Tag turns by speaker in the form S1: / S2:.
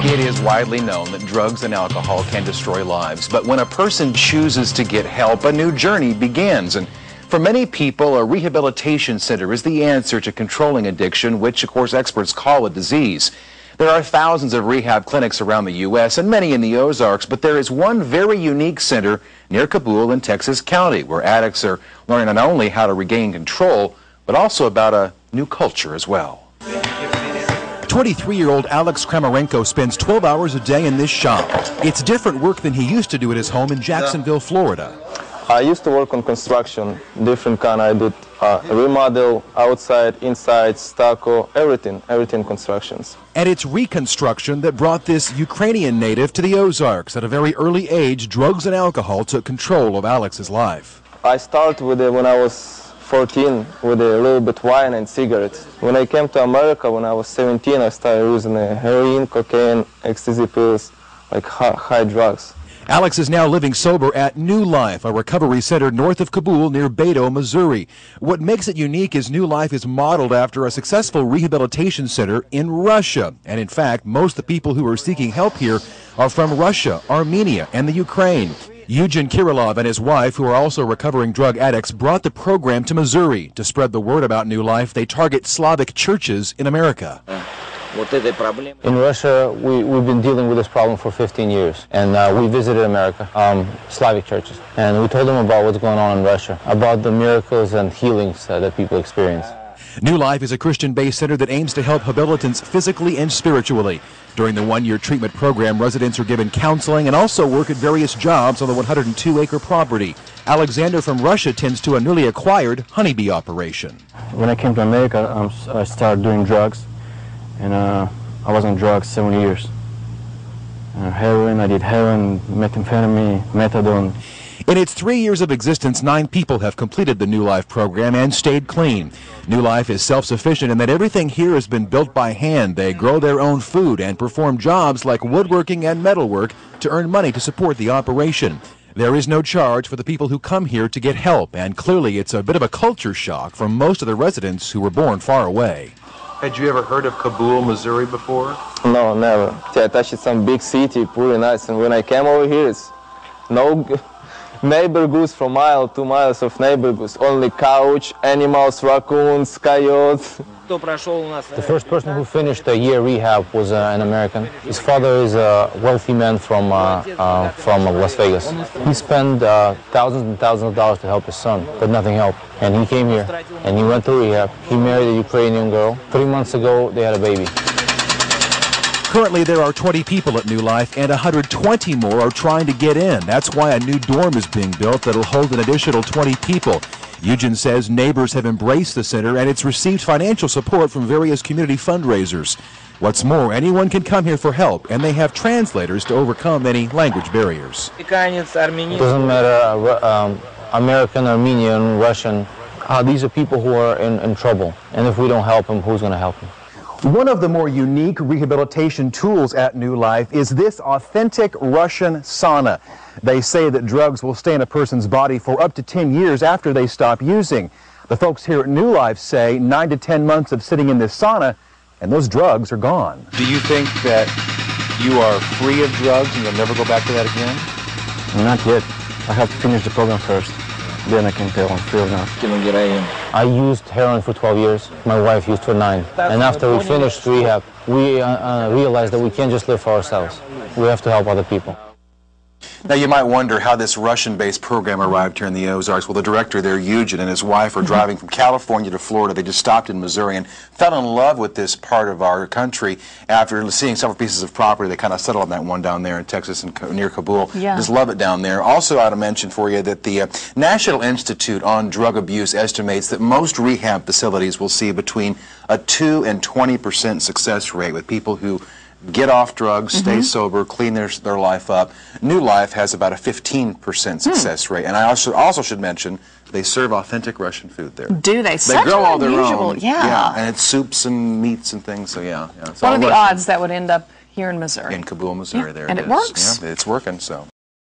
S1: It is widely known that drugs and alcohol can destroy lives, but when a person chooses to get help, a new journey begins. And for many people, a rehabilitation center is the answer to controlling addiction, which, of course, experts call a disease. There are thousands of rehab clinics around the U.S. and many in the Ozarks, but there is one very unique center near Cabool in Texas County, where addicts are learning not only how to regain control, but also about a new culture as well.
S2: 23-year-old Alex Kramarenko spends 12 hours a day in this shop. It's different work than he used to do at his home in Jacksonville, Florida.
S3: I used to work on construction, different kind. I did remodel, outside, inside, stucco, everything constructions.
S2: And it's reconstruction that brought this Ukrainian native to the Ozarks. At a very early age, drugs and alcohol took control of Alex's life.
S3: I started with it when I was 14 with a little bit wine and cigarettes. When I came to America when I was 17, I started using heroin, cocaine, ecstasy pills, like high drugs.
S2: Alex is now living sober at New Life, a recovery center north of Cabool near Beto, Missouri. What makes it unique is New Life is modeled after a successful rehabilitation center in Russia. And in fact, most of the people who are seeking help here are from Russia, Armenia, and the Ukraine. Eugen Kirilov and his wife, who are also recovering drug addicts, brought the program to Missouri. To spread the word about New Life, they target Slavic churches in America.
S4: In Russia, we've been dealing with this problem for 15 years, and we visited America, Slavic churches, and we told them about what's going on in Russia, about the miracles and healings that people experience.
S2: New Life is a Christian-based center that aims to help habilitants physically and spiritually. During the one-year treatment program, residents are given counseling and also work at various jobs on the 102-acre property. Alexander from Russia tends to a newly acquired honeybee operation.
S5: When I came to America, I started doing drugs, and I was on drugs 7 years. Heroin, I did heroin, methamphetamine, methadone.
S2: In its 3 years of existence, 9 people have completed the New Life program and stayed clean. New Life is self-sufficient in that everything here has been built by hand. They grow their own food and perform jobs like woodworking and metalwork to earn money to support the operation. There is no charge for the people who come here to get help, and clearly it's a bit of a culture shock for most of the residents who were born far away.
S1: Had you ever heard of Cabool, Missouri before?
S3: No, never. I touched some big city, pretty nice, and when I came over here, it's no neighborhoods for 2 miles of neighborhoods, only couch, animals, raccoons, coyotes.
S4: The first person who finished a year rehab was an American. His father is a wealthy man from Las Vegas. He spent thousands and thousands of dollars to help his son, but nothing helped. And he came here, and he went to rehab. He married a Ukrainian girl. 3 months ago, they had a baby.
S2: Currently, there are 20 people at New Life, and 120 more are trying to get in. That's why a new dorm is being built that'll hold an additional 20 people. Eugen says neighbors have embraced the center, and it's received financial support from various community fundraisers. What's more, anyone can come here for help, and they have translators to overcome any language barriers.
S4: It doesn't matter, American, Armenian, Russian. These are people who are in trouble, and if we don't help them, who's going to help them?
S2: One of the more unique rehabilitation tools at New Life is this authentic Russian sauna. They say that drugs will stay in a person's body for up to 10 years after they stop using. The folks here at New Life say 9 to 10 months of sitting in this sauna and those drugs are gone.
S1: Do you think that you are free of drugs and you'll never go back to that again?
S5: Not yet. I have to finish the program first. Then I can tell I'm free now.
S4: I used heroin for 12 years. My wife used for 9. And after we finished rehab, we realized that we can't just live for ourselves. We have to help other people.
S1: Now, you might wonder how this Russian-based program arrived here in the Ozarks. Well, the director there, Eugen, and his wife are driving from California to Florida. They just stopped in Missouri and fell in love with this part of our country. After seeing several pieces of property, they kind of settled on that one down there in Texas and near Cabool.
S6: Yeah.
S1: Just love it down there. Also, I ought to mention for you that the National Institute on Drug Abuse estimates that most rehab facilities will see between a 2 and 20% success rate with people who get off drugs, stay sober, clean their life up. New Life has about a 15% success rate. And I also should mention they serve authentic Russian food there.
S6: Do they?
S1: They grow all their own.
S6: Yeah.
S1: And it's soups and meats and things, so yeah.
S6: What are the odds that would end up here in Missouri?
S1: In Cabool, Missouri, there
S6: and
S1: it is.
S6: Works.
S1: Yeah, it's working, so.